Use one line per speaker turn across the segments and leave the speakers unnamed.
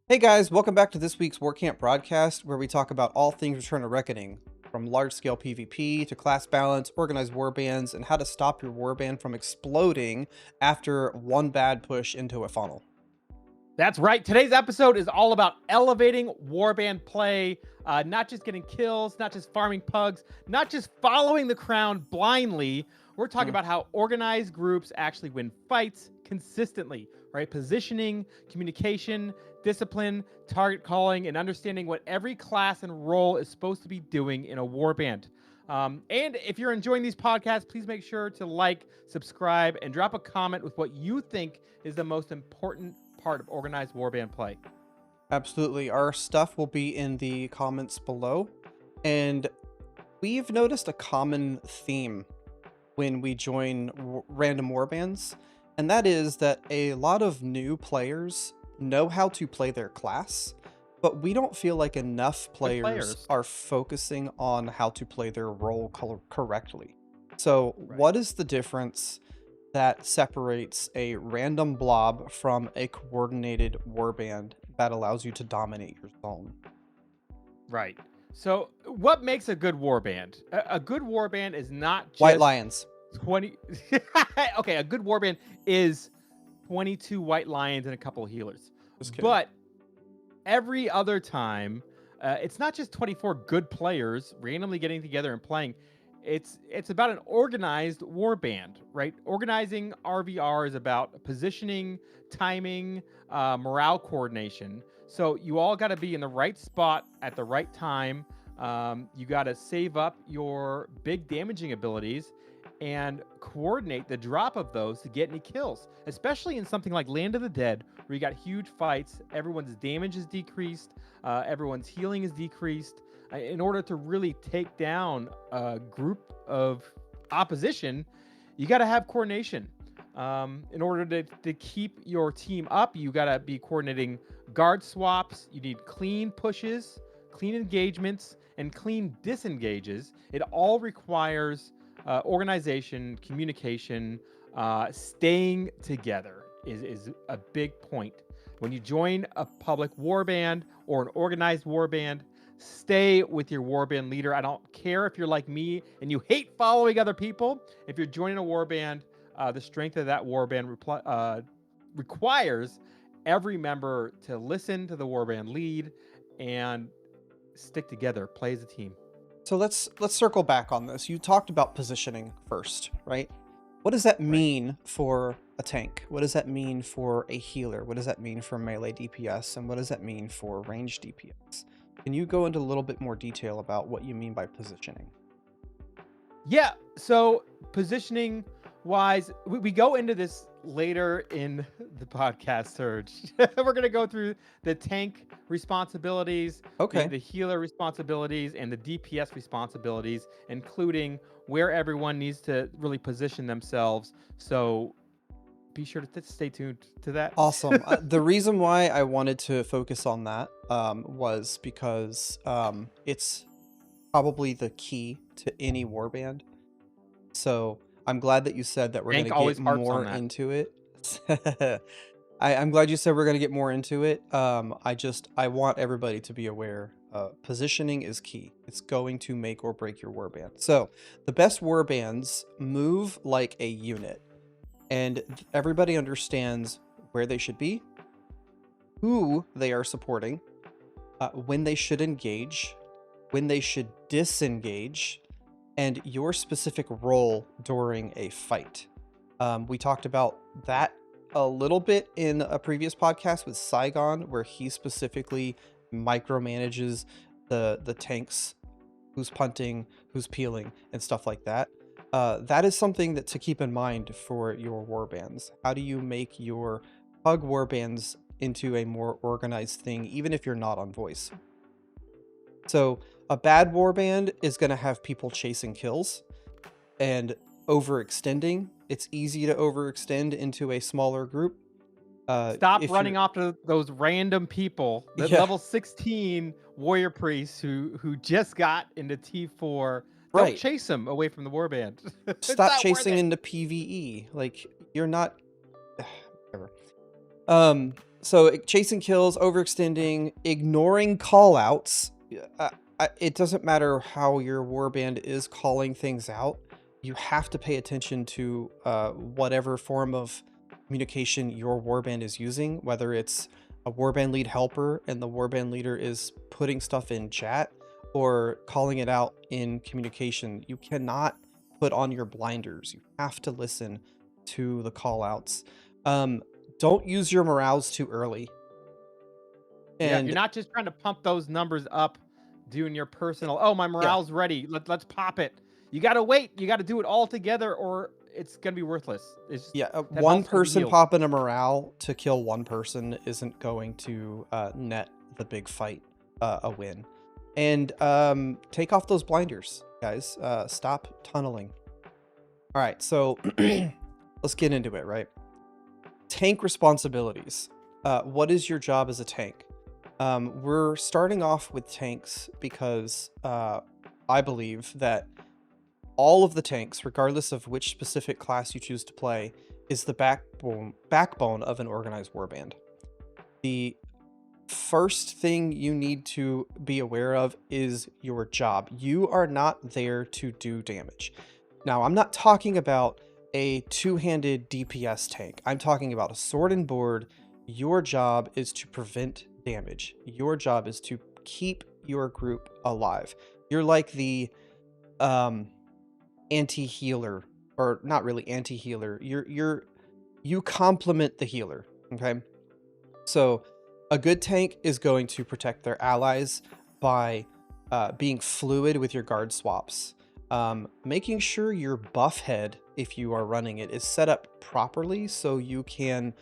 Hey guys, welcome back to this week's Warcamp broadcast, where we talk about all things Return to Reckoning, from large-scale PvP to class balance, organized warbands, and how to stop your warband from exploding after one bad push into a funnel.
That's right. Today's episode is all about elevating warband play, not just getting kills, not just farming pugs, not just following the crown blindly. We're talking about how organized groups actually win fights consistently, right? Positioning, communication, discipline, target calling, and understanding what every class and role is supposed to be doing in a warband. And if you're enjoying these podcasts, please make sure to like, subscribe, and drop a comment with what you think is the most important part of organized warband play.
Absolutely. Our stuff will be in the comments below, and we've noticed a common theme when we join random warbands, and that is that a lot of new players know how to play their class, but we don't feel like enough players are focusing on how to play their role correctly. So what is the difference that separates a random blob from a coordinated warband that allows you to dominate your zone?
Right. So what makes a good warband? A good warband is not just
White lions.
20. Okay, a good warband is 22 white lions and a couple of healers. But every other time, it's not just 24 good players randomly getting together and playing. It's about an organized warband, right? Organizing RVR is about positioning, timing, morale coordination. So you all got to be in the right spot at the right time. You got to save up your big damaging abilities and coordinate the drop of those to get any kills, especially in something like Land of the Dead, where you got huge fights, everyone's damage is decreased, everyone's healing is decreased. In order to really take down a group of opposition, you got to have coordination. In order to keep your team up, you got to be coordinating guard swaps. You need clean pushes, clean engagements, and clean disengages. It all requires organization, communication, staying together is a big point. When you join a public warband or an organized warband, stay with your warband leader. I don't care if you're like me and you hate following other people. If you're joining a warband, the strength of that warband requires every member to listen to the warband lead and stick together, play as a team.
So let's circle back on this. You talked about positioning first, right? What does that mean for a tank? What does that mean for a healer? What does that mean for melee DPS? And what does that mean for ranged DPS? Can you go into a little bit more detail about what you mean by positioning?
Yeah, so positioning wise, we go into this later in the podcast, Serj. We're going to go through the tank responsibilities, the healer responsibilities, and the DPS responsibilities, including where everyone needs to really position themselves. So be sure to stay tuned to that.
Awesome. The reason why I wanted to focus on that was because it's probably the key to any warband. So I'm glad that you said that we're going to get more into it. I'm glad you said we're going to get more into it. I want everybody to be aware. Positioning is key. It's going to make or break your warband. So the best warbands move like a unit. And everybody understands where they should be, who they are supporting, when they should engage, when they should disengage, and your specific role during a fight. We talked about that a little bit in a previous podcast with Saigon, where he specifically micromanages the tanks, who's punting, who's peeling, and stuff like that. That is something to keep in mind for your warbands. How do you make your pug warbands into a more organized thing, even if you're not on voice? So a bad warband is going to have people chasing kills and overextending. It's easy to overextend into a smaller group.
Stop running off to those random people. The level 16 warrior priests who just got into T4. Don't chase them away from the warband.
Stop chasing into PvE. Like, you're not... Whatever. So chasing kills, overextending, ignoring callouts. It doesn't matter how your warband is calling things out. You have to pay attention to whatever form of communication your warband is using, whether it's a warband lead helper and the warband leader is putting stuff in chat or calling it out in communication. You cannot put on your blinders. You have to listen to the callouts. Don't use your morales too early.
Yeah,
And
you're not just trying to pump those numbers up, doing your personal, oh, my morale's ready, let's pop it. You got to wait. You got to do it all together or it's going to be worthless. It's just,
yeah,
that
one
health's gonna be
person
healed.
popping a morale to kill one person isn't going to net the big fight a win. And take off those blinders, guys. Stop tunneling. All right, so let's get into it, right? Tank responsibilities. What is your job as a tank? We're starting off with tanks because I believe that all of the tanks, regardless of which specific class you choose to play, is the backbone of an organized warband. The first thing you need to be aware of is your job. You are not there to do damage. Now, I'm not talking about a two-handed DPS tank. I'm talking about a sword and board. Your job is to prevent damage. Your job is to keep your group alive. You're like the anti-healer, or not really anti-healer. You complement the healer, okay? So a good tank is going to protect their allies by being fluid with your guard swaps. Making sure your buff head, if you are running it, is set up properly so you can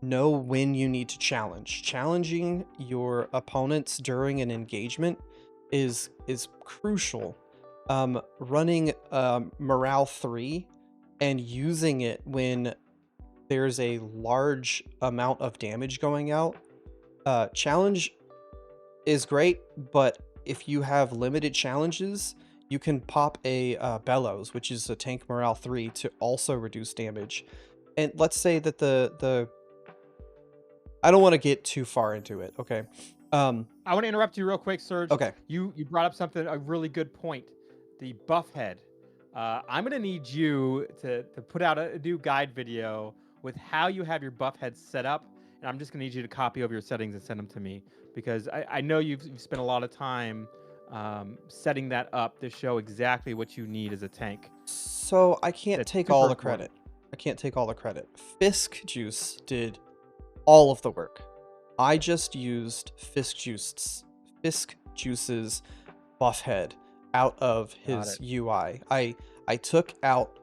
know when you need to challenge. Challenging your opponents during an engagement is crucial. Running morale 3 and using it when there's a large amount of damage going out. Challenge is great, but if you have limited challenges, you can pop a bellows, which is a tank morale 3, to also reduce damage. And let's say that the I don't want to get too far into it, okay?
I want to interrupt you real quick, Serj.
Okay.
You brought up something, a really good point. The buff head. I'm gonna need you to put out a new guide video with how you have your buff head set up, and I'm just gonna need you to copy over your settings and send them to me because I know you've spent a lot of time setting that up to show exactly what you need as a tank.
So I can't
It's
take
super
all the
important.
credit. I can't take all the credit. Fisk Juice did all of the work. I just used Fisk Juice's buff head out of his UI. I took out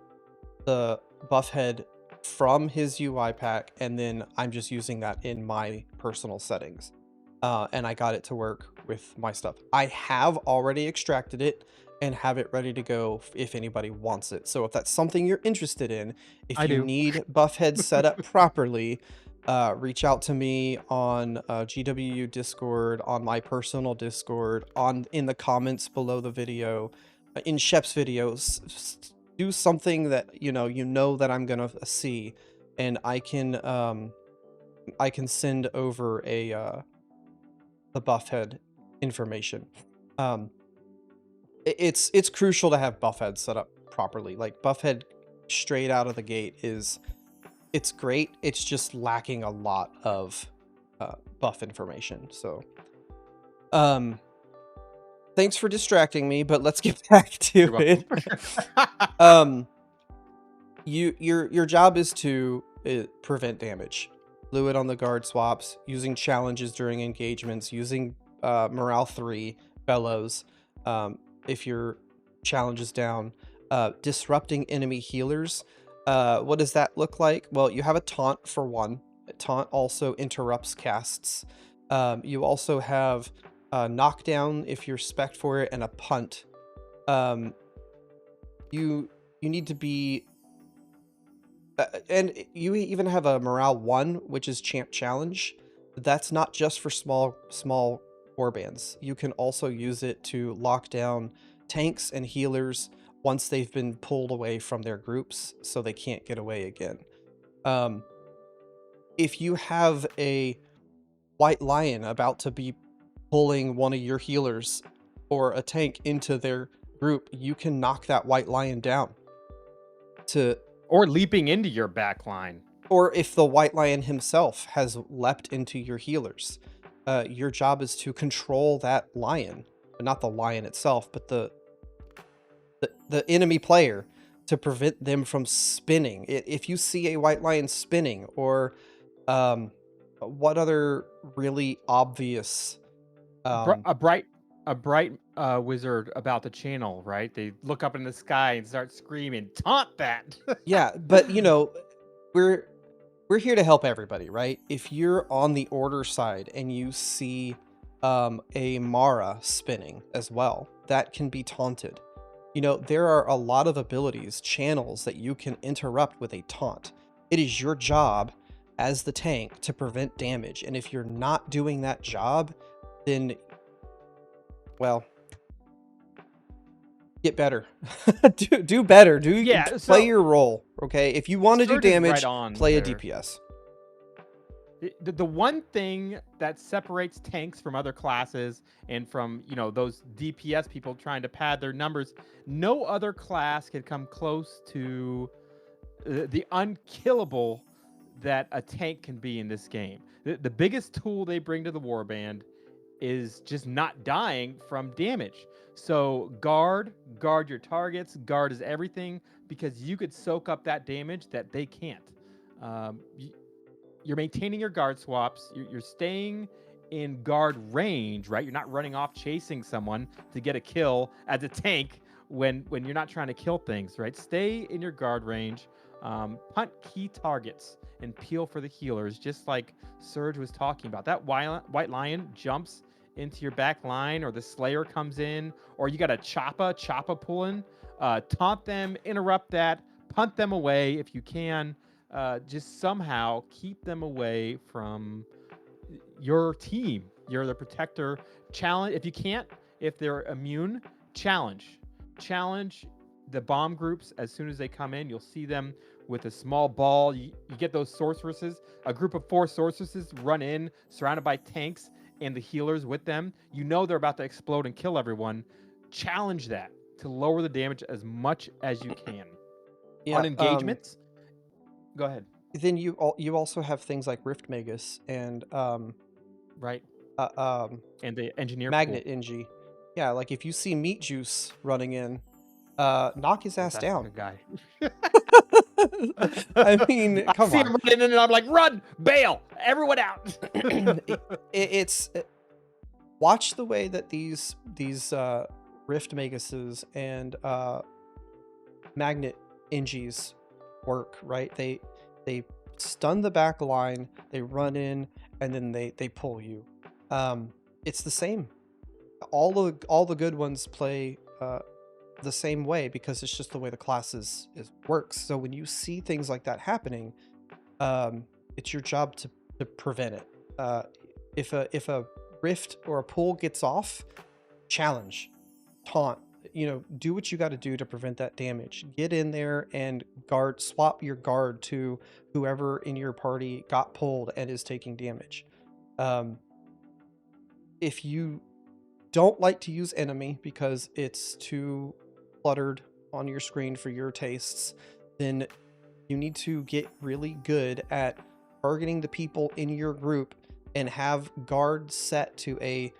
the buff head from his UI pack, and then I'm just using that in my personal settings. And I got it to work with my stuff. I have already extracted it and have it ready to go if anybody wants it. So if that's something you're interested in, if
I
you
do.
need buff heads set up properly, reach out to me on GWU Discord, on my personal Discord, in the comments below the video, in Shep's videos. Do something that you know that I'm gonna see, and I can send over the buff head information. It's crucial to have buff head set up properly. Like buff head straight out of the gate it's great. It's just lacking a lot of buff information. So, thanks for distracting me, but let's get back to it. Your job is to prevent damage. Fluid on the guard swaps, using challenges during engagements, using morale 3, bellows, if your challenge is down, disrupting enemy healers. What does that look like? Well, you have a taunt for one. Taunt also interrupts casts. You also have knockdown if you're spec'd for it, and a punt. You need to be and you even have a morale 1, which is champ challenge. That's not just for small warbands. You can also use it to lock down tanks and healers once they've been pulled away from their groups, so they can't get away again. If you have a white lion about to be pulling one of your healers or a tank into their group, you can knock that white lion down.
Or leaping into your back line.
Or if the white lion himself has leapt into your healers, your job is to control that lion, not the lion itself, but the enemy player, to prevent them from spinning. If you see a white lion spinning, or what other really obvious
A bright wizard about the channel, right? They look up in the sky and start screaming, "Taunt that!"
yeah, but you know, we're here to help everybody, right? If you're on the order side and you see a Mara spinning as well, that can be taunted. You know, there are a lot of abilities, channels that you can interrupt with a taunt. It is your job as the tank to prevent damage, and if you're not doing that job, then, well, get better. do better. Play your role, okay? If you want to do damage, play a DPS.
The one thing that separates tanks from other classes and from, you know, those DPS people trying to pad their numbers, no other class can come close to the unkillable that a tank can be in this game. The biggest tool they bring to the Warband is just not dying from damage. So guard your targets, guard is everything, because you could soak up that damage that they can't. You're maintaining your guard swaps. You're staying in guard range, right? You're not running off chasing someone to get a kill as a tank when you're not trying to kill things, right? Stay in your guard range, punt key targets, and peel for the healers, just like Serj was talking about. That white lion jumps into your back line, or the Slayer comes in, or you got a Choppa pulling. Taunt them, interrupt that, punt them away if you can. Just somehow keep them away from your team. You're the protector. Challenge, if you can't, if they're immune, challenge the bomb groups. As soon as they come in, you'll see them with a small ball. You get those sorceresses, a group of 4 sorceresses run in, surrounded by tanks and the healers with them. You know they're about to explode and kill everyone. Challenge that to lower the damage as much as you can.
Yeah,
on engagements. Go ahead.
Then you also have things like Rift Magus and
right. And the engineer
Magnet Engie. Yeah, like if you see Meat Juice running in, knock his ass down.
Guy.
I mean, come
on. I see him running in and I'm like, run, bail, everyone out.
It's watch the way that these Rift Maguses and Magnet Engies work, right? They stun the back line, they run in, and then they pull you. It's the same. All the good ones play the same way, because it's just the way the classes works. So when you see things like that happening, it's your job to prevent it. If a rift or a pull gets off, challenge, taunt, you know, do what you got to do to prevent that damage. Get in there and swap your guard to whoever in your party got pulled and is taking damage. If you don't like to use enemy because it's too cluttered on your screen for your tastes, then you need to get really good at targeting the people in your group and have guard set to a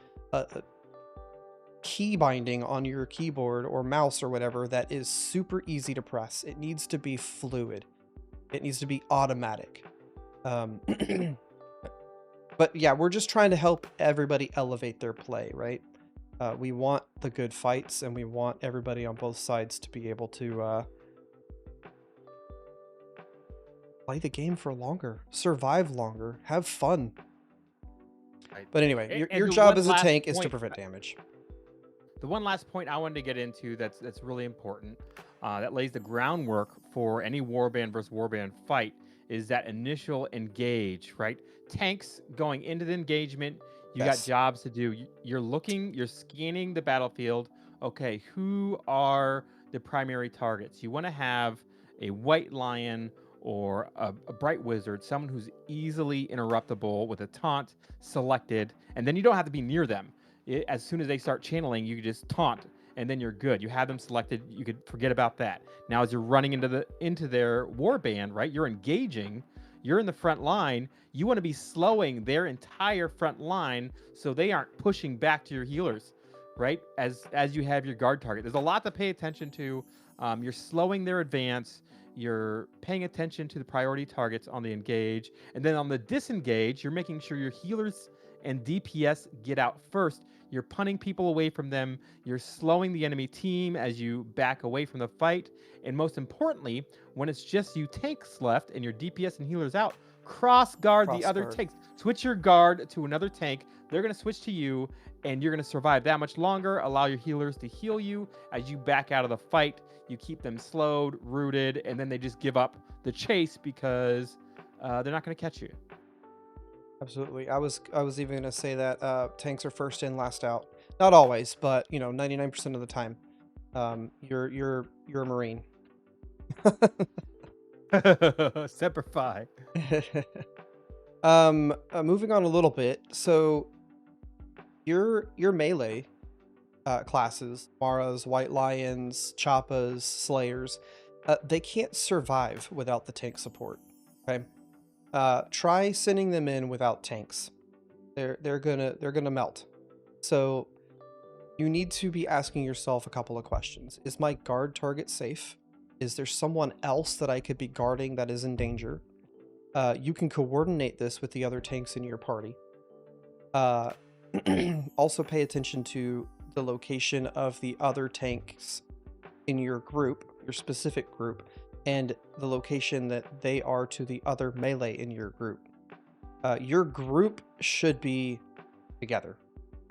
key binding on your keyboard or mouse or whatever that is super easy to press. It needs to be fluid. It needs to be automatic. But yeah, we're just trying to help everybody elevate their play, right? We want the good fights, and we want everybody on both sides to be able to play the game for longer, survive longer, have fun. Right. But anyway, your job as a tank is to prevent damage.
The one last point I wanted to get into that's really important, that lays the groundwork for any Warband versus Warband fight, is that initial engage, right? Tanks going into the engagement, you got jobs to do. You're scanning the battlefield. Okay, who are the primary targets? You want to have a white lion or a bright wizard, someone who's easily interruptible with a taunt selected, and then you don't have to be near them. As soon as they start channeling, you just taunt, and then you're good. You have them selected. You could forget about that. Now, as you're running into their warband, right? You're engaging. You're in the front line. You want to be slowing their entire front line so they aren't pushing back to your healers, right? As you have your guard target. There's a lot to pay attention to. You're slowing their advance. You're paying attention to the priority targets on the engage. And then on the disengage, you're making sure your healers and DPS get out first. You're punting people away from them. You're slowing the enemy team as you back away from the fight. And most importantly, when it's just you tanks left and your DPS and healers out, cross guard the other tanks. Switch your guard to another tank. They're going to switch to you, and you're going to survive that much longer. Allow your healers to heal you as you back out of the fight. You keep them slowed, rooted, and then they just give up the chase because they're not going to catch you.
Absolutely. I was even going to say that tanks are first in, last out. Not always, but 99% of the time. You're a Marine.
Semper Fi.
Moving on a little bit. So your melee classes, Maras, White Lions, Chappas, Slayers, they can't survive without the tank support. Okay. Try sending them in without tanks. They're gonna melt. So you need to be asking yourself a couple of questions. Is my guard target safe? Is there someone else that I could be guarding that is in danger? You can coordinate this with the other tanks in your party. Also pay attention to the location of the other tanks in your group, your specific group, and the location that they are to the other melee in your group. Your group should be together,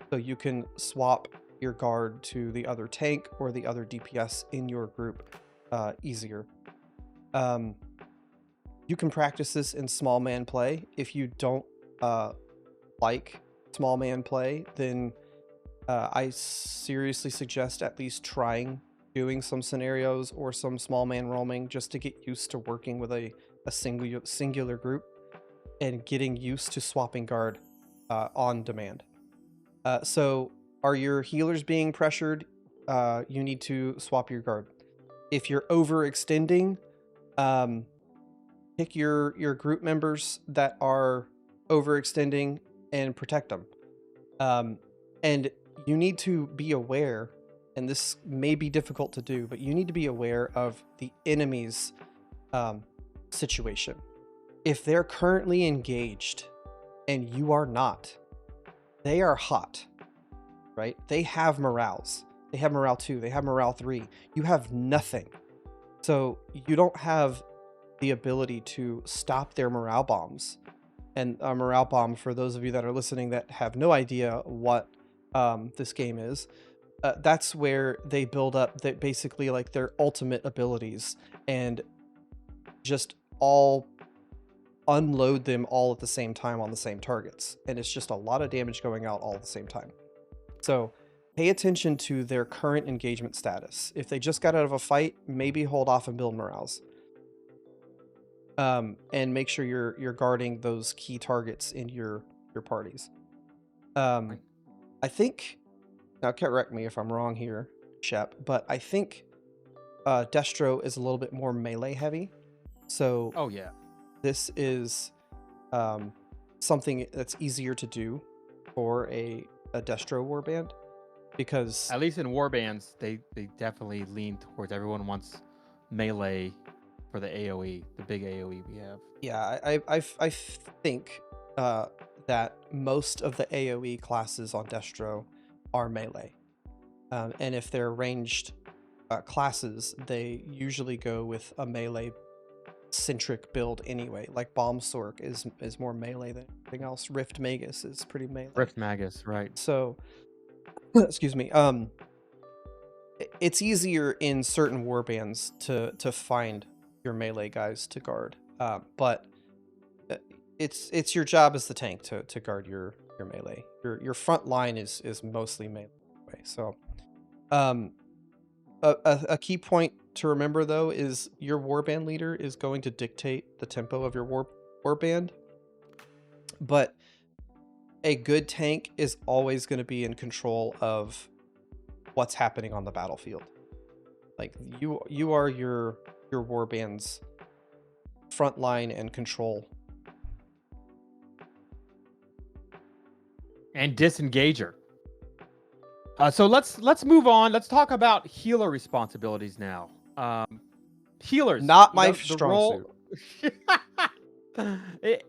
so you can swap your guard to the other tank or the other DPS in your group easier. You can practice this in small man play. If you don't like small man play, then I seriously suggest at least trying doing some scenarios or some small man roaming just to get used to working with a singular group and getting used to swapping guard on demand. So are your healers being pressured? You need to swap your guard. If you're overextending, pick your group members that are overextending and protect them. And you need to be aware, and this may be difficult to do, but you need to be aware of the enemy's situation. If they're currently engaged and you are not, they are hot, right? They have morales. They have morale 2. They have morale 3. You have nothing. So you don't have the ability to stop their morale bombs. And a morale bomb, for those of you that are listening that have no idea what this game is, that's where they build up that basically like their ultimate abilities and just all unload them all at the same time on the same targets. And it's just a lot of damage going out all at the same time. So pay attention to their current engagement status. If they just got out of a fight, maybe hold off and build morales. And make sure you're guarding those key targets in your parties. I think, now correct me if I'm wrong here, Shep, but I think Destro is a little bit more melee heavy. So
oh yeah,
this is something that's easier to do for a Destro warband, because
at least in warbands, they definitely lean towards everyone wants melee for the AoE, the big AoE we have.
Yeah, I think that most of the AoE classes on Destro are melee. And if they're ranged classes, they usually go with a melee-centric build anyway. Like Bomb Sork is more melee than anything else. Rift Magus is pretty melee.
Rift Magus, right.
So, excuse me. It's easier in certain warbands to find your melee guys to guard. But it's your job as the tank to guard your melee. Your front line is mostly melee. So a key point to remember though is your warband leader is going to dictate the tempo of your warband, but a good tank is always going to be in control of what's happening on the battlefield. Like you are your warband's front line and control.
And disengager. So let's move on. Let's talk about healer responsibilities now. Healers,
Not my strong
suit.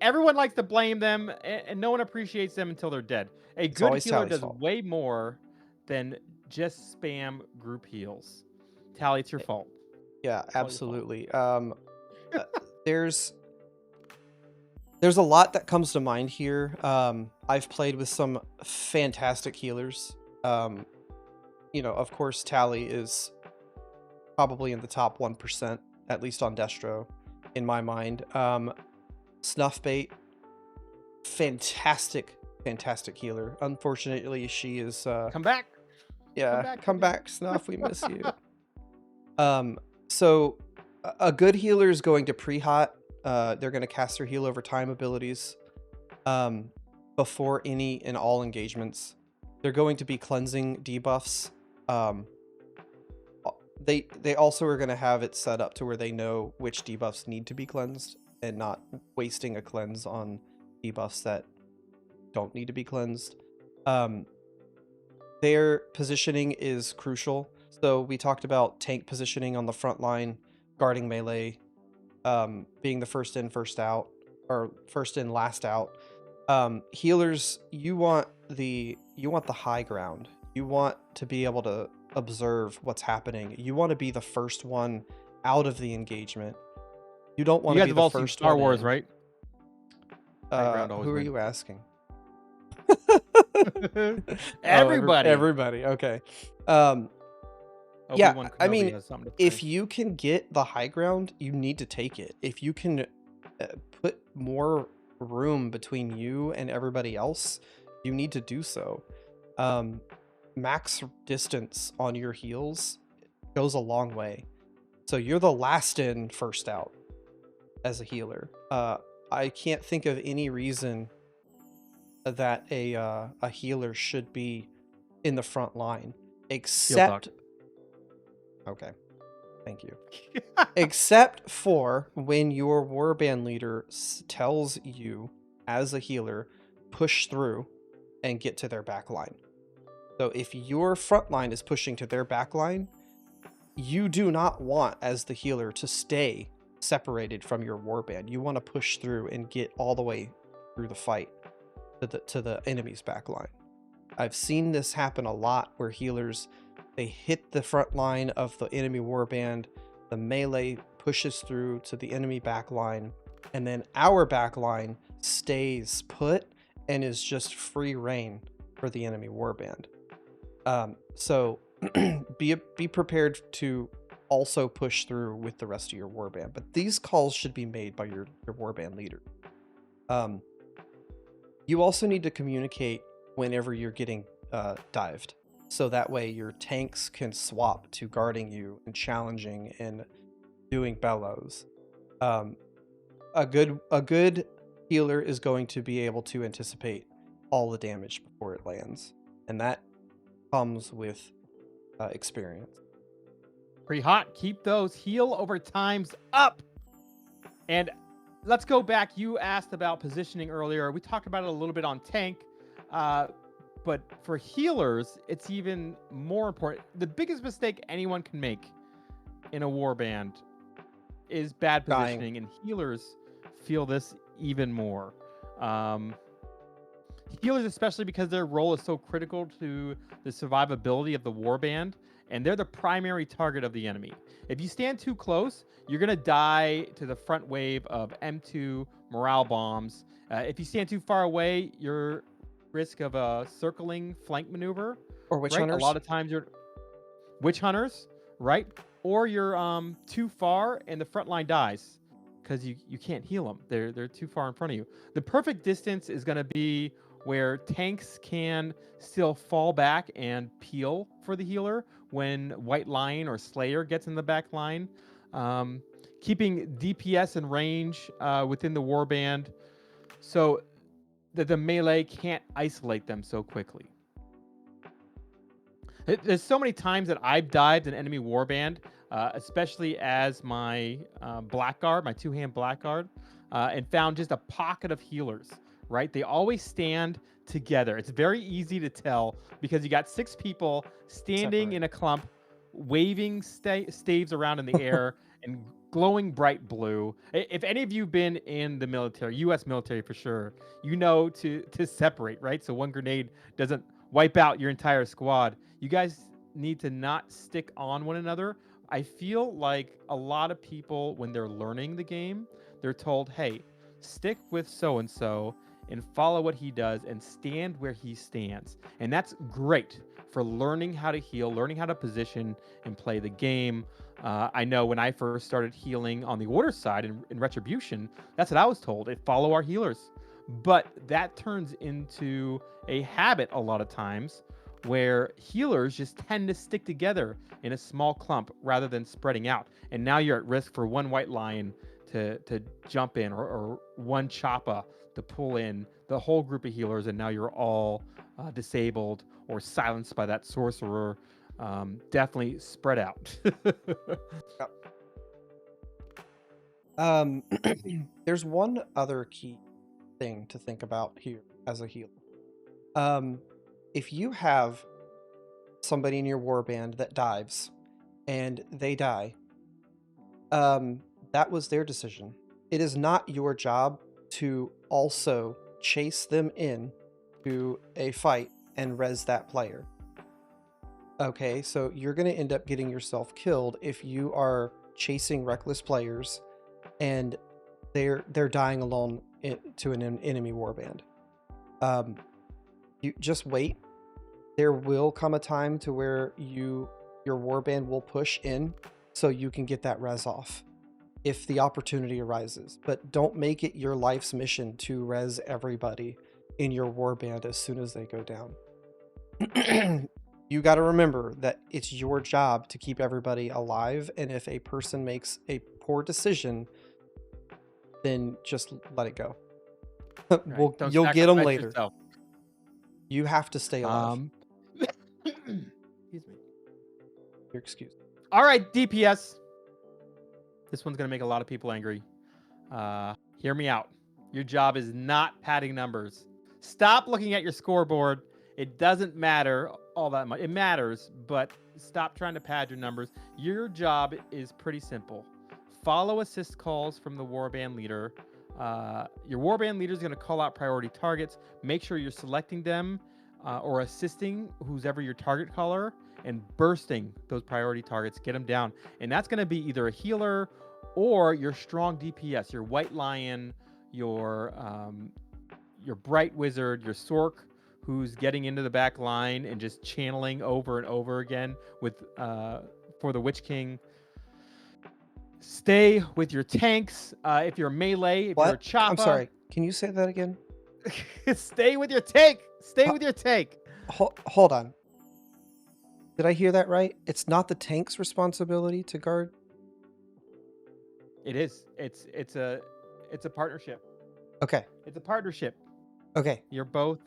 Everyone likes to blame them, and no one appreciates them until they're dead. A good healer does way more than just spam group heals. Tally, it's your fault.
Yeah, absolutely. There's a lot that comes to mind here. I've played with some fantastic healers. Of course, Tally is probably in the top 1%, at least on Destro, in my mind. Snuffbait, fantastic healer. Unfortunately, she is
come back.
Yeah, come back, Snuff. We miss you. So a good healer is going to pre-hot. They're going to cast their heal over time abilities before any and all engagements. They're going to be cleansing debuffs. They also are going to have it set up to where they know which debuffs need to be cleansed and not wasting a cleanse on debuffs that don't need to be cleansed. Their positioning is crucial. So we talked about tank positioning on the front line, guarding melee, being the first in, first out, or first in, last out. Healers, you want the high ground. You want to be able to observe what's happening. You want to be the first one out of the engagement. You don't want to be the first
Star
one
Wars,
in.
Right?
Who are you asking?
Everybody.
Everybody. Okay. Yeah, I mean, if you can get the high ground, you need to take it. If you can put more room between you and everybody else, you need to do so. Max distance on your heals goes a long way. So you're the last in, first out as a healer. I can't think of any reason that a healer should be in the front line, except... Okay, thank you. Except for when your warband leader tells you, as a healer, push through and get to their back line. So if your front line is pushing to their back line, you do not want, as the healer, to stay separated from your warband. You want to push through and get all the way through the fight to the enemy's back line. I've seen this happen a lot where healers, they hit the front line of the enemy warband, the melee pushes through to the enemy back line, and then our back line stays put and is just free reign for the enemy warband. So be prepared to also push through with the rest of your warband, but these calls should be made by your warband leader. You also need to communicate whenever you're getting dived, so that way your tanks can swap to guarding you and challenging and doing bellows. A good healer is going to be able to anticipate all the damage before it lands, and that comes with experience.
Pretty hot. Keep those heal over times up. And let's go back. You asked about positioning earlier. We talked about it a little bit on tank. But for healers, it's even more important. The biggest mistake anyone can make in a warband is bad positioning, and healers feel this even more. Healers, especially because their role is so critical to the survivability of the warband, and they're the primary target of the enemy. If you stand too close, you're going to die to the front wave of M2 morale bombs. If you stand too far away, you're risk of a circling flank maneuver,
or witch
right?
hunters.
A lot of times you're witch hunters, right? Or you're too far and the front line dies because you can't heal them. They're too far in front of you. The perfect distance is going to be where tanks can still fall back and peel for the healer when White Lion or Slayer gets in the back line. Keeping DPS and range within the Warband so that the melee can't isolate them so quickly. There's so many times that I've dived an enemy Warband, especially as my Blackguard, my two-hand Blackguard, and found just a pocket of healers, right? They always stand together. It's very easy to tell because you got 6 people standing in a clump, waving staves around in the air and glowing bright blue. If any of you been in the military, U.S. military for sure, you know to separate, right? So one grenade doesn't wipe out your entire squad. You guys need to not stick on one another. I feel like a lot of people, when they're learning the game, they're told, hey, stick with so-and-so and follow what he does and stand where he stands. And that's great for learning how to heal, learning how to position and play the game. I know when I first started healing on the order side in Retribution, that's what I was told. Follow our healers. But that turns into a habit a lot of times where healers just tend to stick together in a small clump rather than spreading out. And now you're at risk for one White Lion to jump in or one Choppa to pull in the whole group of healers, and now you're all disabled or silenced by that sorcerer. Definitely spread out.
There's one other key thing to think about here as a healer. If you have somebody in your warband that dives and they die, that was their decision. It is not your job to also chase them in to a fight and res that player. Okay, so you're going to end up getting yourself killed if you are chasing reckless players and they're dying alone to an enemy warband. You just wait. There will come a time to where your warband will push in so you can get that res off if the opportunity arises. But don't make it your life's mission to res everybody in your warband as soon as they go down. You got to remember that it's your job to keep everybody alive, and if a person makes a poor decision, then just let it go.
Right.
You'll get them later.
Yourself.
You have to stay alive.
Excuse me.
Your excuse.
All right, DPS. This one's going to make a lot of people angry. Hear me out. Your job is not padding numbers. Stop looking at your scoreboard. It doesn't matter all that much. It matters, but stop trying to pad your numbers. Your job is pretty simple. Follow assist calls from the warband leader. Your warband leader is going to call out priority targets. Make sure you're selecting them or assisting who's ever your target caller and bursting those priority targets. Get them down. And that's going to be either a healer or your strong DPS, your White Lion, your Bright Wizard, your Sork, who's getting into the back line and just channeling over and over again with for the Witch King. Stay with your tanks. If you're melee, if you're a Choppa.
I'm sorry. Can you say that again?
Stay with your tank. Stay with your tank.
Hold on. Did I hear that right? It's not the tank's responsibility to guard?
It is. It's a partnership.
Okay.
It's a partnership.
Okay.
You're both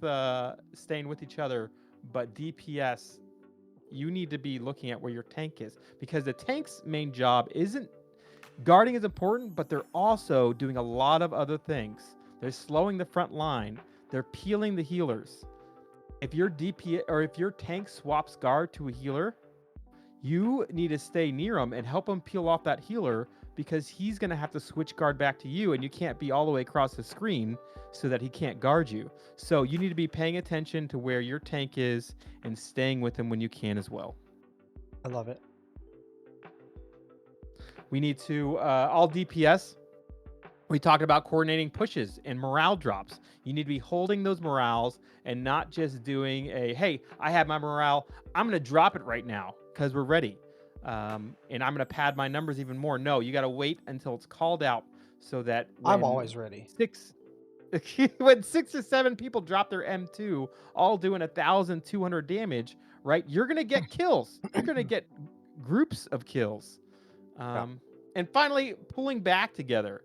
staying with each other, but DPS, you need to be looking at where your tank is, because the tank's main job isn't guarding is important, but they're also doing a lot of other things. They're slowing the front line. They're peeling the healers. If your DPS or if your tank swaps guard to a healer, you need to stay near him and help him peel off that healer, because he's going to have to switch guard back to you, and you can't be all the way across the screen so that he can't guard you. So you need to be paying attention to where your tank is and staying with him when you can as well.
I love it.
We need to, all DPS, we talked about coordinating pushes and morale drops. You need to be holding those morales and not just doing a, hey, I have my morale, I'm going to drop it right now because we're ready. And I'm going to pad my numbers even more. No, you got to wait until it's called out so that
I'm always ready.
When 6 or 7 people drop their M2, all doing 1,200 damage, right? You're gonna get kills. You're gonna get groups of kills. And finally, pulling back together.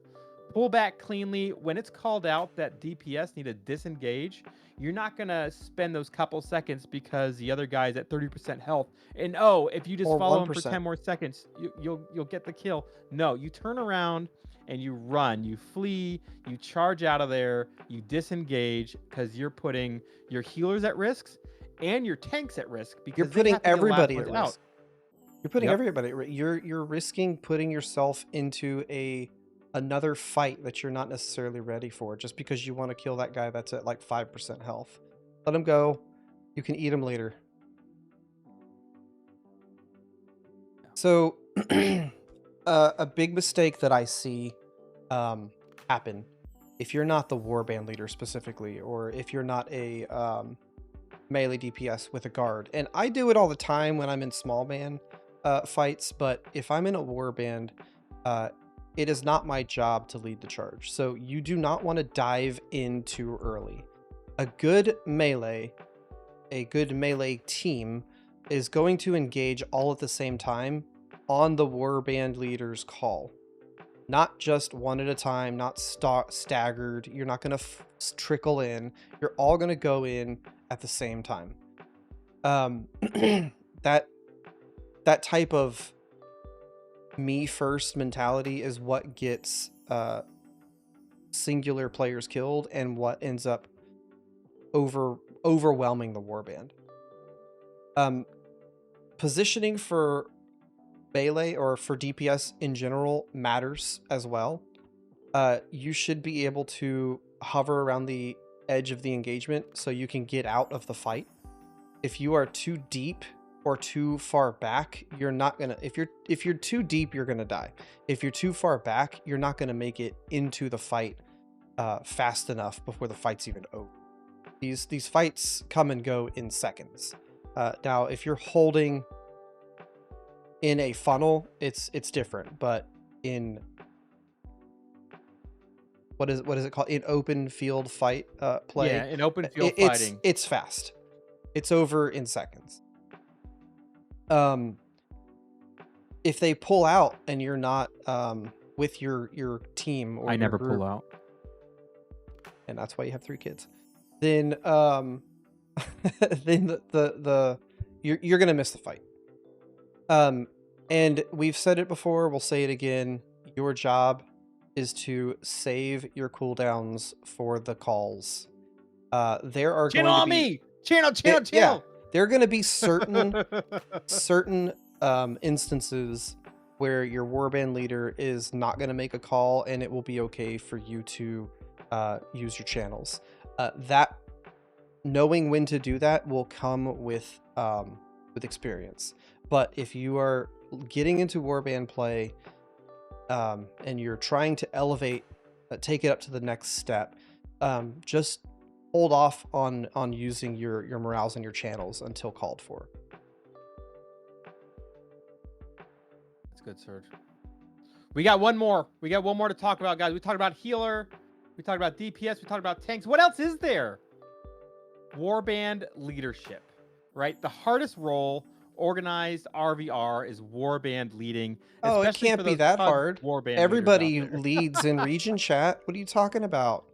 Pull back cleanly. When it's called out that DPS need to disengage, you're not going to spend those couple seconds because the other guy's at 30% health. And if you just
Or
follow him
1%.
for 10 more seconds, you'll get the kill. No, you turn around and you run, you flee, you charge out of there, you disengage because you're putting your healers at risk and your tanks at risk because
You're putting everybody at risk.
out.
You're putting everybody. You're risking putting yourself into another fight that you're not necessarily ready for just because you want to kill that guy that's at like 5% health. Let him go. You can eat him later. So a big mistake that I see happen if you're not the warband leader specifically, or if you're not a melee DPS with a guard, and I do it all the time when I'm in small band fights, but if I'm in a warband, it is not my job to lead the charge. So you do not want to dive in too early. A good melee team is going to engage all at the same time on the warband leader's call. Not just one at a time, not staggered. You're not going to trickle in. You're all going to go in at the same time. That type of me first mentality is what gets singular players killed and what ends up overwhelming the warband. Positioning for melee or for DPS in general matters as well. You should be able to hover around the edge of the engagement so you can get out of the fight. If you are too deep or too far back, you're not gonna, if you're too deep, you're gonna die. If you're too far back, you're not gonna make it into the fight fast enough before the fight's even over. These fights come and go in seconds. Now if you're holding in a funnel, it's different, but in what is it called, in open field fight play,
yeah, in open field fighting,
it's fast. It's over in seconds. If they pull out and you're not with your team, or
I never
group,
pull out,
and that's why you have 3 kids, then then you're gonna miss the fight. And we've said it before, we'll say it again. Your job is to save your cooldowns for the calls. There are
channel
going
on
to be
me, channel.
Yeah, there are going to be certain instances where your warband leader is not going to make a call, and it will be okay for you to use your channels. That knowing when to do that will come with experience. But if you are getting into warband play and you're trying to elevate, take it up to the next step, just hold off on using your morales and your channels until called for.
That's good, Serj. We got one more. We got one more to talk about, guys. We talked about healer. We talked about DPS. We talked about tanks. What else is there? Warband leadership, right? The hardest role, organized RVR, is warband leading.
Oh, it can't be that hard.
Warband
Everybody leads in region chat. What are you talking about?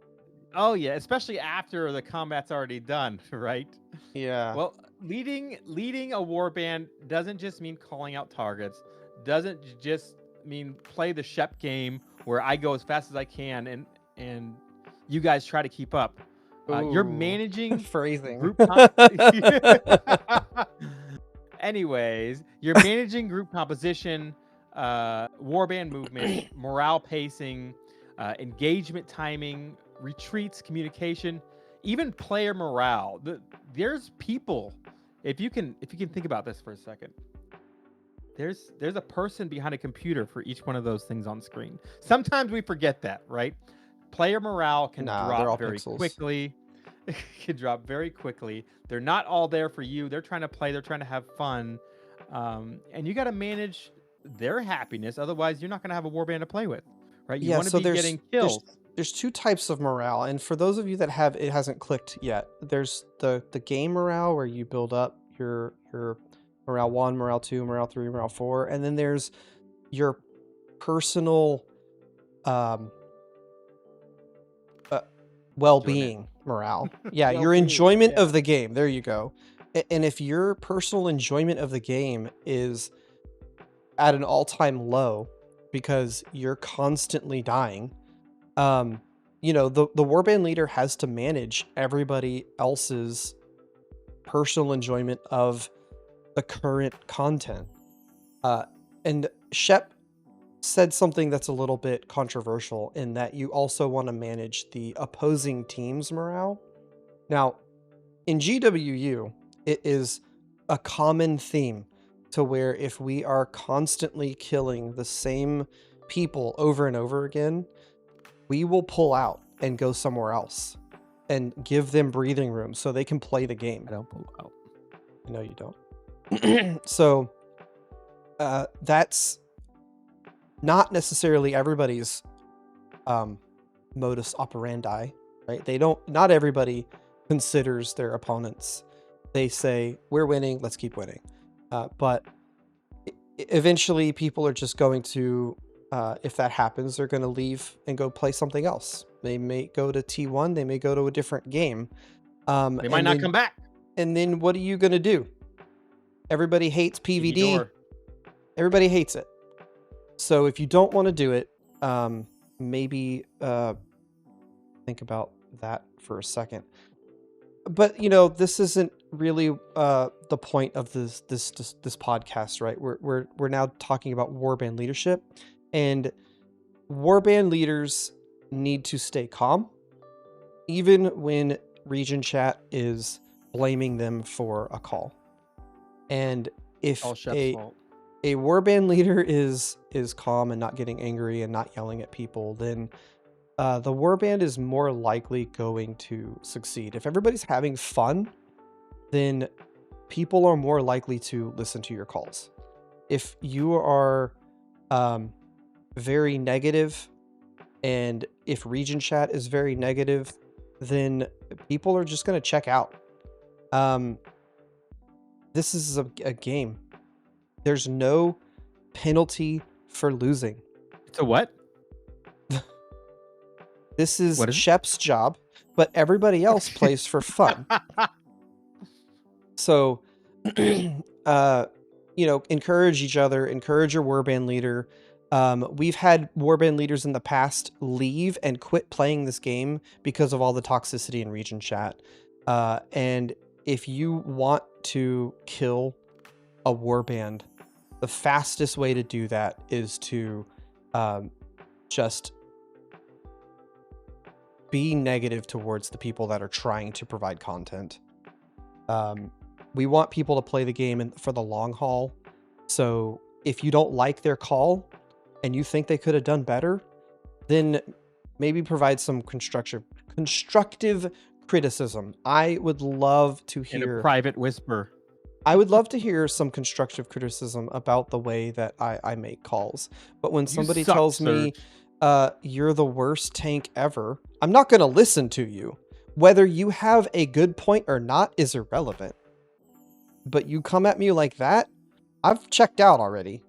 Oh yeah, especially after the combat's already done, right?
Yeah.
Well, leading a warband doesn't just mean calling out targets. Doesn't just mean play the Shep game where I go as fast as I can and you guys try to keep up. You're managing
phrasing.
Group Anyways, you're managing group composition, warband movement, morale pacing, engagement timing, retreats, communication, even player morale. There's people. If you can think about this for a second, there's a person behind a computer for each one of those things on screen. Sometimes we forget that, right? Player morale can drop very quickly. Can drop very quickly. They're not all there for you. They're trying to play. They're trying to have fun, and you got to manage their happiness. Otherwise, you're not going to have a warband to play with, right? You want to be getting kills.
There's 2 types of morale, and for those of you that it hasn't clicked yet, there's the game morale where you build up your morale 1, morale 2, morale 3, morale 4, and then there's your personal well-being morale. Yeah, your
Well-being,
enjoyment
yeah.
of the game. There you go. And if your personal enjoyment of the game is at an all-time low because you're constantly dying, you know, the warband leader has to manage everybody else's personal enjoyment of the current content. And Shep said something that's a little bit controversial in that you also want to manage the opposing team's morale. Now, in GWU, it is a common theme to where if we are constantly killing the same people over and over again, we will pull out and go somewhere else and give them breathing room so they can play the game.
I don't pull out.
No, you don't. So that's not necessarily everybody's modus operandi, right? Not everybody considers their opponents. They say, we're winning, let's keep winning. But eventually people are just going to, if that happens, they're going to leave and go play something else. They may go to T1, they may go to a different game.
They might not come back.
And then what are you going to do? Everybody hates PvD. Everybody hates it. So if you don't want to do it, maybe think about that for a second. But you know, this isn't really the point of this podcast, right? We're now talking about warband leadership, and warband leaders need to stay calm, even when region chat is blaming them for a call. And if a warband leader is calm and not getting angry and not yelling at people, then the warband is more likely going to succeed. If everybody's having fun, then people are more likely to listen to your calls. If you are very negative, and if region chat is very negative, then people are just going to check out. This is a game. There's no penalty for losing.
It's a what?
This is Shep's job, but everybody else plays for fun. So, you know, encourage each other, encourage your warband leader. We've had warband leaders in the past leave and quit playing this game because of all the toxicity in region chat. And if you want to kill a warband, the fastest way to do that is to just be negative towards the people that are trying to provide content. We want people to play the game for the long haul. So if you don't like their call and you think they could have done better, then maybe provide some constructive criticism. I would love to hear
in a private whisper.
I would love to hear some constructive criticism about the way that I make calls. But when somebody tells me, you're the worst tank ever, I'm not going to listen to you. Whether you have a good point or not is irrelevant. But you come at me like that, I've checked out already.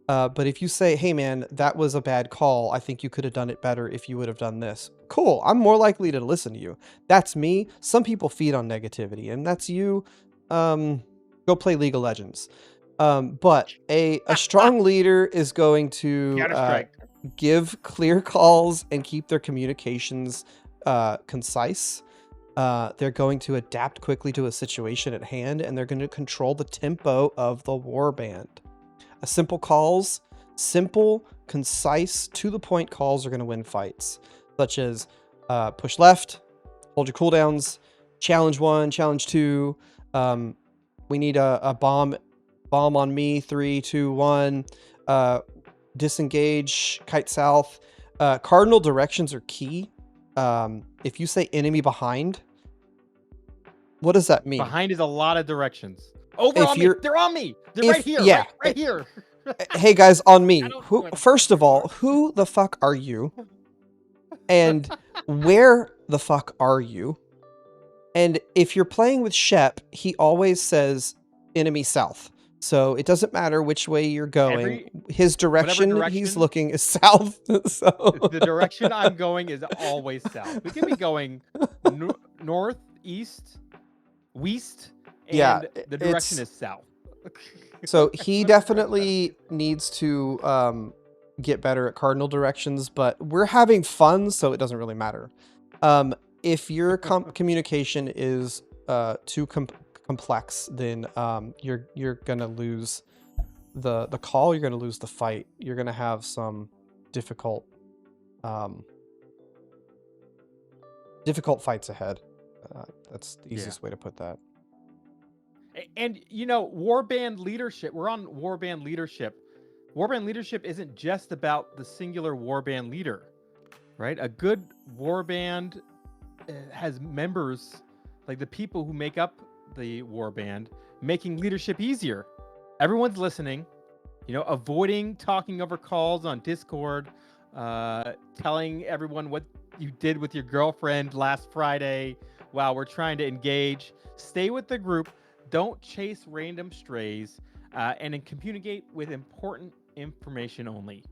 But if you say, hey man, that was a bad call, I think you could have done it better if you would have done this. Cool, I'm more likely to listen to you. That's me. Some people feed on negativity, and that's you. Go play League of Legends. But a strong leader is going to give clear calls and keep their communications concise. They're going to adapt quickly to a situation at hand, and they're going to control the tempo of the warband. Simple calls, simple, concise, to the point calls are going to win fights, such as push left, hold your cooldowns, challenge 1, challenge 2. We need a bomb on me, 3, 2, 1. Disengage, kite south. Cardinal directions are key. If you say enemy behind, what does that mean?
Behind is a lot of directions. Over on me. They're on me. They're right here.
Yeah.
Right here.
Hey guys, on me. First of all, who the fuck are you? And where the fuck are you? And if you're playing with Shep, he always says, enemy south. So it doesn't matter which way you're going. His direction he's looking is south. So
the direction I'm going is always south. We can be going north, east, west, and the direction is south.
So he definitely needs to get better at cardinal directions, but we're having fun, so it doesn't really matter. If your communication is too complex, then you're gonna lose the call. You're gonna lose the fight. You're gonna have some difficult fights ahead. That's the easiest way to put that.
And you know, Warband leadership. We're on Warband leadership. Warband leadership isn't just about the singular Warband leader, right? A good Warband has members, like the people who make up the Warband, making leadership easier. Everyone's listening, you know, avoiding talking over calls on Discord, telling everyone what you did with your girlfriend last Friday while we're trying to engage. Stay with the group. Don't chase random strays, and then communicate with important information only.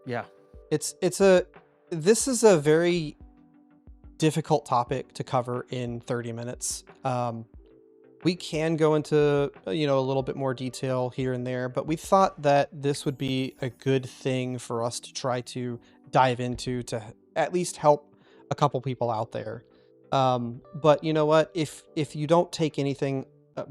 Yeah.
This is a very difficult topic to cover in 30 minutes. We can go into, you know, a little bit more detail here and there, but we thought that this would be a good thing for us to try to dive into to at least help a couple people out there. But you know what, if you don't take anything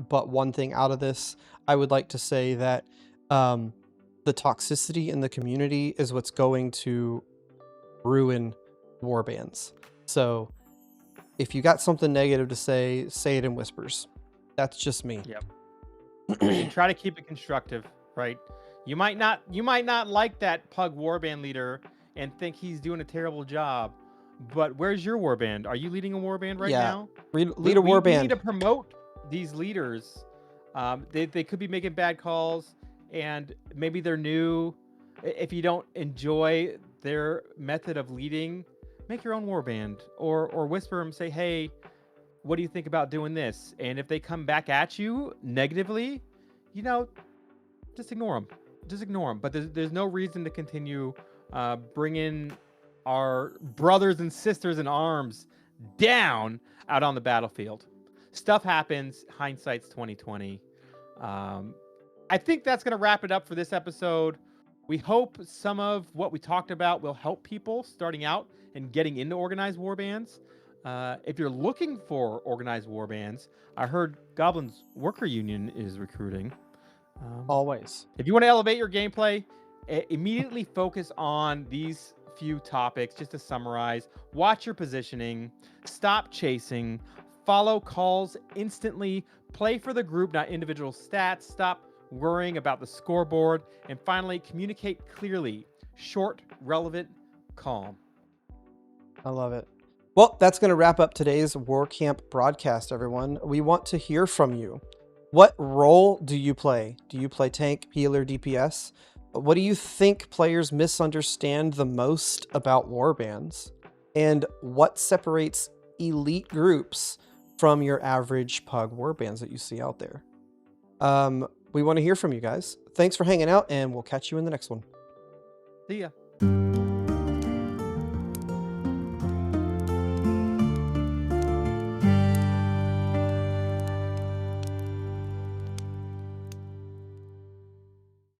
but one thing out of this, I would like to say that the toxicity in the community is what's going to ruin warbands. So if you got something negative to say it in whispers. That's just me.
Yep. And try to keep it constructive, right? You might not like that pug warband leader and think he's doing a terrible job, but where's your warband? Are you leading a warband right now?
Lead a warband.
We need to promote these leaders. They could be making bad calls, and maybe they're new. If you don't enjoy their method of leading, make your own warband, or whisper them, say, hey, what do you think about doing this? And if they come back at you negatively, you know, just ignore them. Just ignore them. But there's no reason to continue bringing our brothers and sisters in arms down out on the battlefield. Stuff happens. Hindsight's 2020. I think that's going to wrap it up for this episode. We hope some of what we talked about will help people starting out and getting into organized warbands. If you're looking for organized warbands, I heard Goblin's Worker Union is recruiting.
Always.
If you want to elevate your gameplay, immediately focus on these few topics. Just to summarize, watch your positioning, stop chasing, follow calls instantly, play for the group, not individual stats, stop worrying about the scoreboard, and finally, communicate clearly, short, relevant, calm.
I love it. Well, that's going to wrap up today's Warcamp broadcast, everyone. We want to hear from you. What role do you play? Do you play tank, healer, DPS? What do you think players misunderstand the most about warbands? And what separates elite groups from your average pug warbands that you see out there? We want to hear from you guys. Thanks for hanging out, and we'll catch you in the next one.
See ya.